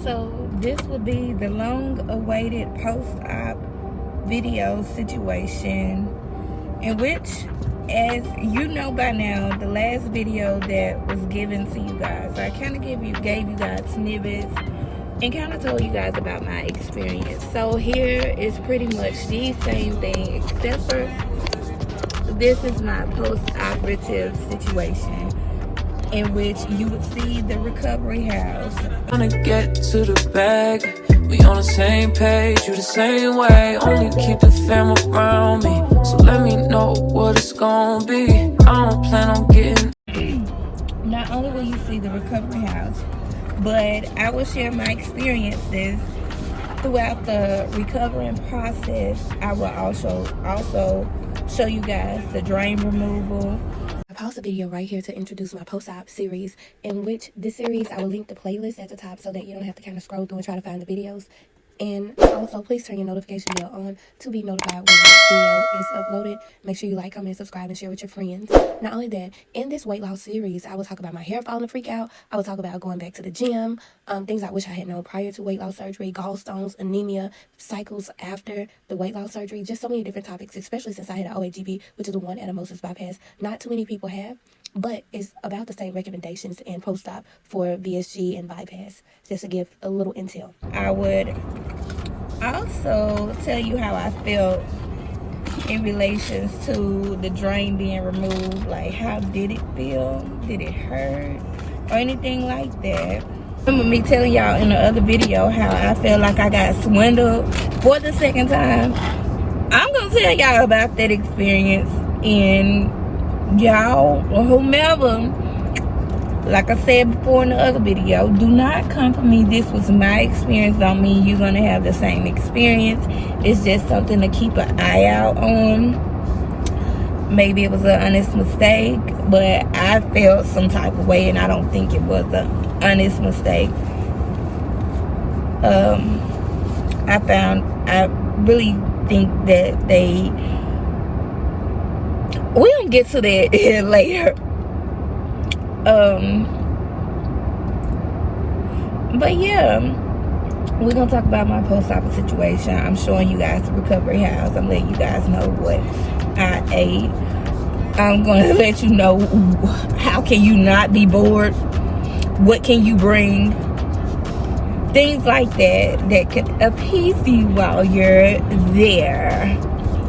So this will be the long-awaited post-op video situation, in which, as you know by now, the last video that was given to you guys, I kind of gave you guys snippets and kind of told you guys about my experience. So here is pretty much the same thing, except for this is my post-operative situation, in which you would see the recovery house. Wanna get to the bag, we on the same page, you the same way. Only keep the fam around me, so let me know what it's gonna be. I don't plan on getting. Not only will you see the recovery house, but I will share my experiences throughout the recovering process. I will also show you guys the drain removal. I paused the video right here to introduce my post-op series, in which this series I will link the playlist at the top so that you don't have to kind of scroll through and try to find the videos. And also, please turn your notification bell on to be notified when this video is uploaded. Make sure you like, comment, subscribe, and share with your friends. Not only that, in this weight loss series, I will talk about my hair falling to freak out. I will talk about going back to the gym, things I wish I had known prior to weight loss surgery, gallstones, anemia, cycles after the weight loss surgery, just so many different topics, especially since I had an OAGB, which is the one anastomosis bypass. Not too many people have, but it's about the same recommendations and post-op for VSG and bypass, just to give a little intel. I would also tell you how I felt in relations to the drain being removed. Like, how did it feel? Did it hurt? Or anything like that. Remember me telling y'all in the other video how I felt like I got swindled for the second time? I'm gonna tell y'all about that experience, and y'all or whomever, like I said before in the other video, do not come for me. This was my experience. Don't mean you're gonna have the same experience. It's just something to keep an eye out on. Maybe it was an honest mistake, but I felt some type of way, and I don't think it was an honest mistake. I really think that we don't get to that later. But yeah, we're gonna talk about my post-op situation. I'm showing you guys the recovery house. I'm letting you guys know what I ate. I'm gonna let you know how can you not be bored, what can you bring, things like that can appease you while you're there.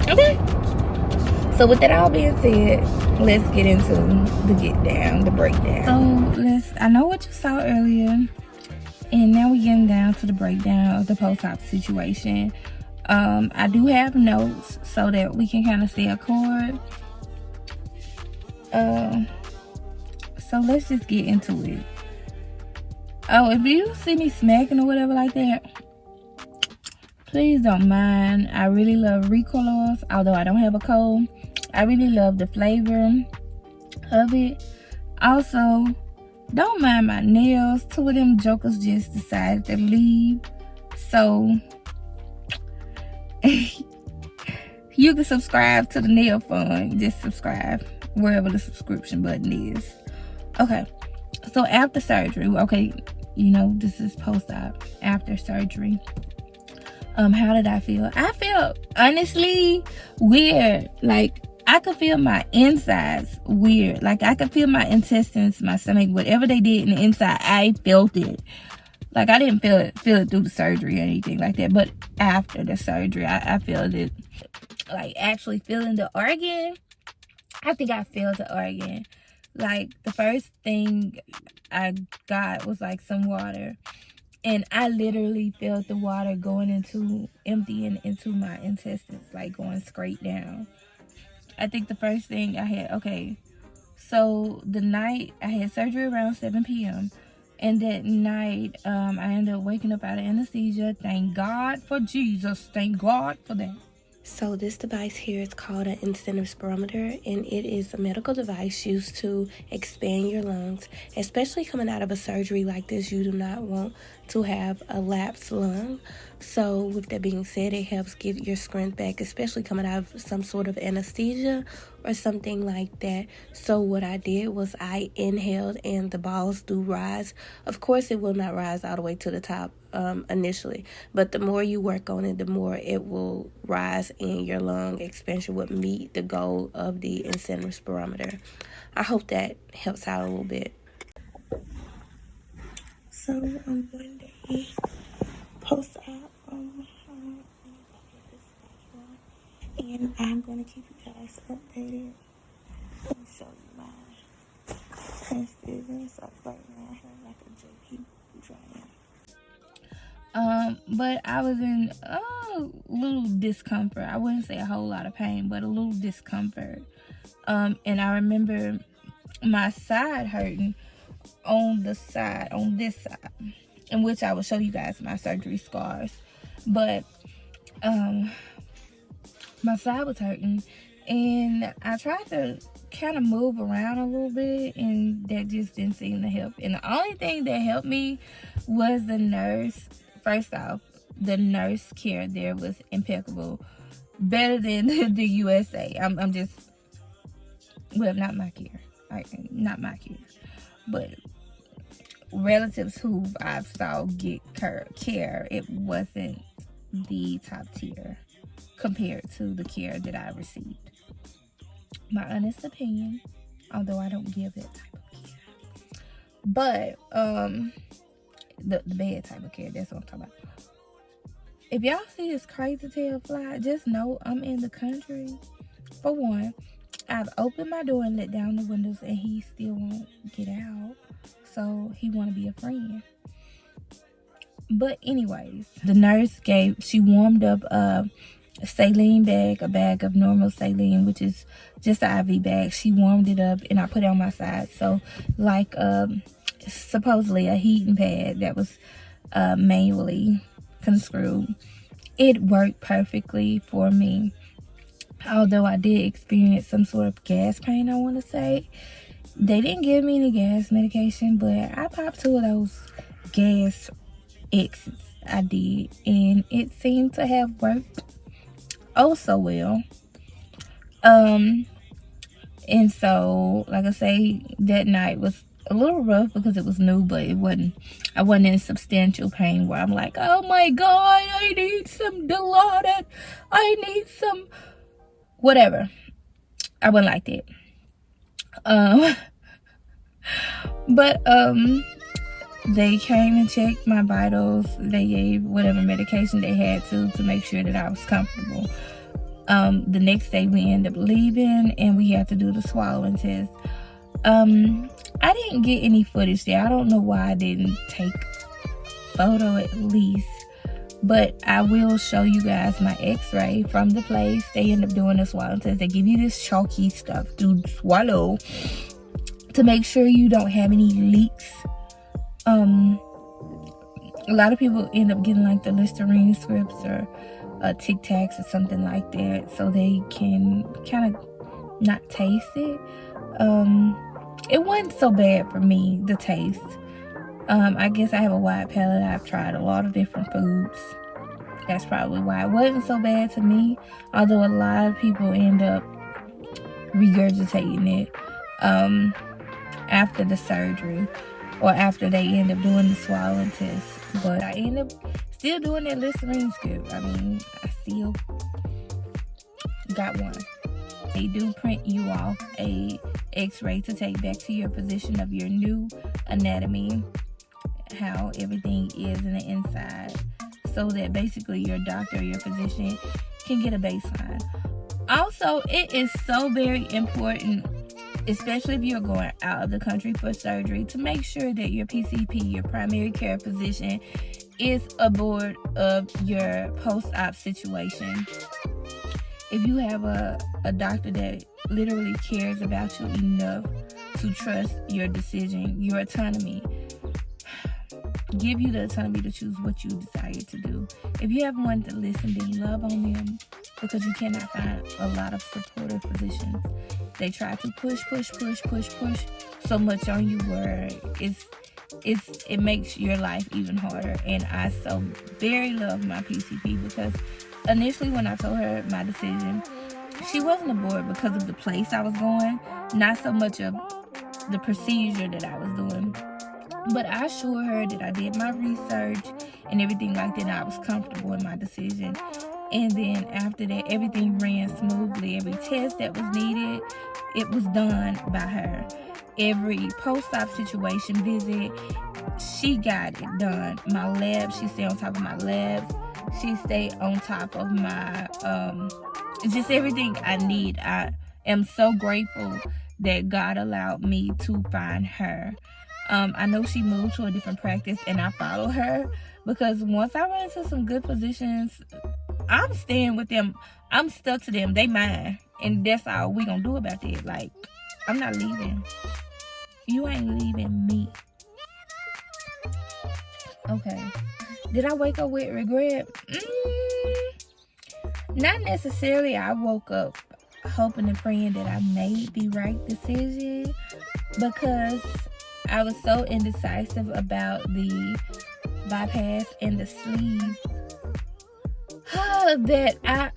Okay, so with that all being said, let's get into the breakdown. So I know what you saw earlier, and now we're getting down to the breakdown of the post-op situation. I do have notes so that we can kind of stay accord. So let's just get into it. Oh, if you see me smacking or whatever like that, please don't mind. I really love Weightloss, although I don't have a cold. I really love the flavor of it. Also, don't mind my nails. Two of them jokers just decided to leave. So, you can subscribe to the nail fund. Just subscribe wherever the subscription button is. Okay, so after surgery, okay, you know, this is post-op. After surgery, how did I feel? I felt honestly weird. Like, I could feel my insides weird. Like, I could feel my intestines, my stomach, whatever they did in the inside, I felt it. Like, I didn't feel it through the surgery or anything like that. But after the surgery, I felt it. Like, actually feeling the organ, I think I felt the organ. Like, the first thing I got was like some water. And I literally felt the water emptying into my intestines, like going straight down. I think the first thing I had, okay, so the night, I had surgery around 7 p.m. And that night, I ended up waking up out of anesthesia. Thank God for Jesus. Thank God for that. So this device here is called an incentive spirometer, and it is a medical device used to expand your lungs. Especially coming out of a surgery like this, you do not want to have a lapsed lung. So with that being said, it helps get your strength back, especially coming out of some sort of anesthesia or something like that. So what I did was I inhaled, and the balls do rise. Of course, it will not rise all the way to the top initially, but the more you work on it, the more it will rise, and your lung expansion would meet the goal of the incite spirometer. I hope that helps out a little bit. So on one day, post-op from and I'm going to keep you guys updated and show you my transfusion. So right now I have like a JP dryer. But I was in a little discomfort. I wouldn't say a whole lot of pain, but a little discomfort. And I remember my side hurting on this side, in which I will show you guys my surgery scars. But my side was hurting, and I tried to kind of move around a little bit, and that just didn't seem to help. And the only thing that helped me was the nurse. First off, the nurse care there was impeccable, better than the USA. I'm just, well, not my care, but relatives who I've saw get care, it wasn't the top tier compared to the care that I received. My honest opinion, although I don't give that type of care. But the bad type of care, that's what I'm talking about. If y'all see this crazy tail fly, just know I'm in the country. For one, I've opened my door and let down the windows, and he still won't get out. So he want to be a friend. But anyways, the nurse she warmed up a saline bag, a bag of normal saline, which is just an IV bag. She warmed it up, and I put it on my side. So like supposedly a heating pad that was manually conscried. It worked perfectly for me. Although I did experience some sort of gas pain, I want to say. They didn't give me any gas medication, but I popped 2 of those gas X's. I did, and it seemed to have worked oh so well. And so, like I say, that night was a little rough because it was new, but I wasn't in substantial pain where I'm like, oh my god, I need some Dilaudid, I need some whatever. I wasn't like that. But they came and checked my vitals. They gave whatever medication they had to make sure that I was comfortable. The next day we ended up leaving, and we had to do the swallowing test. I didn't get any footage there. I don't know why I didn't take photo at least, but I will show you guys my x-ray from the place. They end up doing the swallowing test. They give you this chalky stuff to swallow to make sure you don't have any leaks. A lot of people end up getting like the Listerine strips or Tic Tacs or something like that, so they can kind of not taste it. It wasn't so bad for me, the taste. I guess I have a wide palate. I've tried a lot of different foods. That's probably why it wasn't so bad to me, although a lot of people end up regurgitating it after the surgery or after they end up doing the swallowing test. But I end up still doing that Listerine script. I mean, I still got one. They do print you off a x-ray to take back to your physician of your new anatomy, how everything is in the inside, so that basically your doctor or your physician can get a baseline. Also, it is so very important, especially if you're going out of the country for surgery, to make sure that your PCP, your primary care physician, is aboard of your post-op situation. If you have a doctor that literally cares about you enough to trust your decision, your autonomy, give you the autonomy to choose what you desire to do. If you have one to listen, then love on them, because you cannot find a lot of supportive physicians. They try to push so much on you where it makes your life even harder. And I so very love my PCP, because initially when I told her my decision, she wasn't aboard because of the place I was going, not so much of the procedure that I was doing. But I assured her that I did my research and everything like that, and I was comfortable in my decision. And then after that, everything ran smoothly. Every test that was needed, it was done by her. Every post-op situation visit, she got it done. My labs, she stayed on top of my labs. She stayed on top of my, just everything I need. I am so grateful that God allowed me to find her. I know she moved to a different practice, and I follow her, because once I run into some good physicians, I'm staying with them. I'm stuck to them. They mine. And that's all we gonna do about it. Like, I'm not leaving. You ain't leaving me. Okay. Did I wake up with regret? Not necessarily. I woke up hoping and praying that I made the right decision, because I was so indecisive about the bypass and the sleeve that I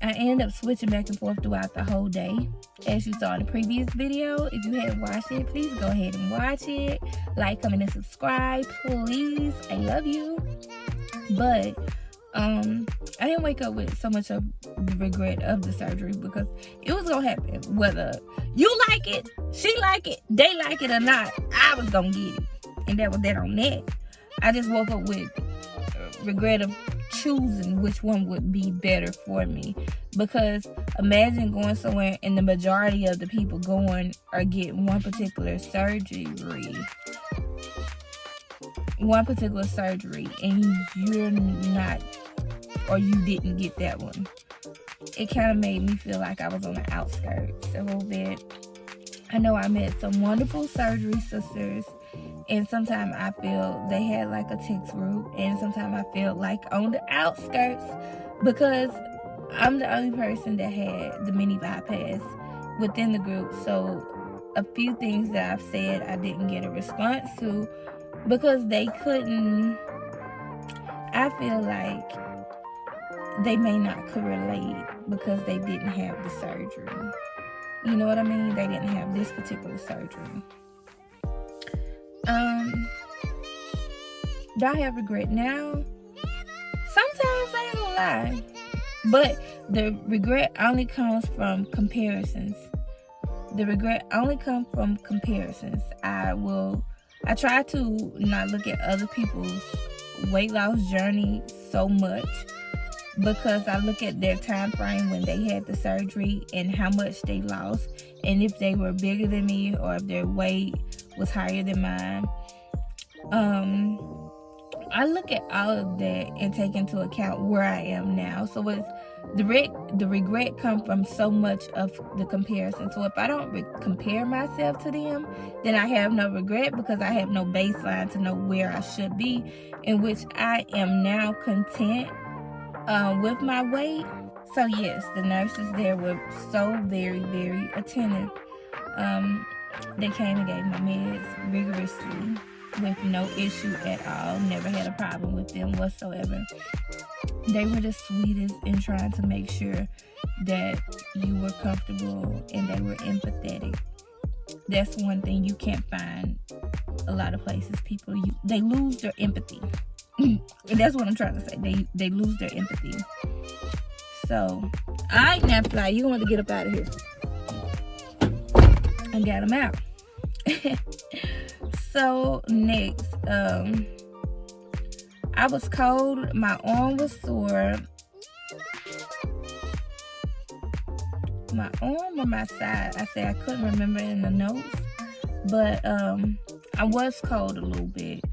ended up switching back and forth throughout the whole day. As you saw in the previous video, if you haven't watched it, please go ahead and watch it. Like, comment, and subscribe, please. I love you. But I didn't wake up with so much of the regret of the surgery, because it was gonna happen. Whether you like it, she like it, they like it or not, I was gonna get it. And that was that on that. I just woke up with regret of choosing which one would be better for me. Because imagine going somewhere and the majority of the people going are getting one particular surgery, and you're not, or you didn't get that one. It kind of made me feel like I was on the outskirts a little bit. I know I met some wonderful surgery sisters, and sometimes I feel they had like a text group, and sometimes I feel like on the outskirts, because I'm the only person that had the mini bypass within the group. So a few things that I've said I didn't get a response to, because they couldn't, I feel like they may not could relate because they didn't have the surgery. You know what I mean? They didn't have this particular surgery. Do I have regret now? Sometimes, I ain't gonna lie. But the regret only comes from comparisons. The regret only comes from comparisons. I try to not look at other people's weight loss journey so much, because I look at their time frame when they had the surgery and how much they lost, and if they were bigger than me or if their weight was higher than mine. I look at all of that and take into account where I am now. So it's the regret comes from so much of the comparison. So if I don't compare myself to them, then I have no regret, because I have no baseline to know where I should be, in which I am now content with my weight. So yes, the nurses there were so very, very attentive. They came and gave my meds rigorously with no issue at all. Never had a problem with them whatsoever. They were the sweetest in trying to make sure that you were comfortable, and they were empathetic. That's one thing you can't find a lot of places. People, they lose their empathy. And that's what I'm trying to say. They lose their empathy. So, alright now, Fly, you want to get up out of here. I got them out. So next, I was cold, my arm was sore. My arm or my side? I said I couldn't remember in the notes, but I was cold a little bit,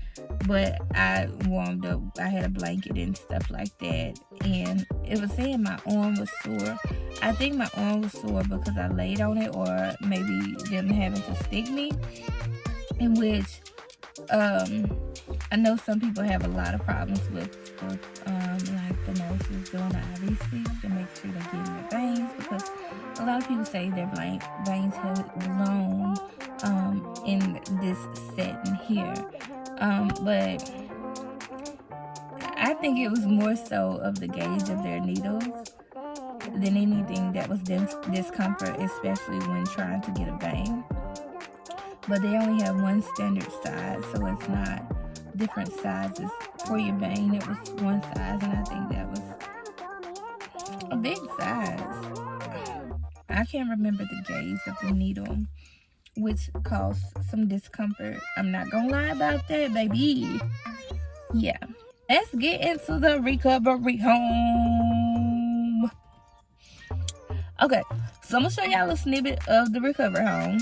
but I warmed up. I had a blanket and stuff like that, and it was saying my arm was sore. I think my arm was sore because I laid on it, or maybe them having to stick me, in which I know some people have a lot of problems with like the nurses doing the IV6 to make sure they get in their veins, because a lot of people say their veins have blown in this setting here. But I think it was more so of the gauge of their needles than anything that was discomfort, especially when trying to get a vein. But they only have one standard size, so it's not different sizes for your vein. It was one size, and I think that was a big size. I can't remember the gauge of the needle, which caused some discomfort. I'm not gonna lie about that, baby. Yeah. Let's get into the recovery home. Okay, so I'm gonna show y'all a snippet of the recovery home.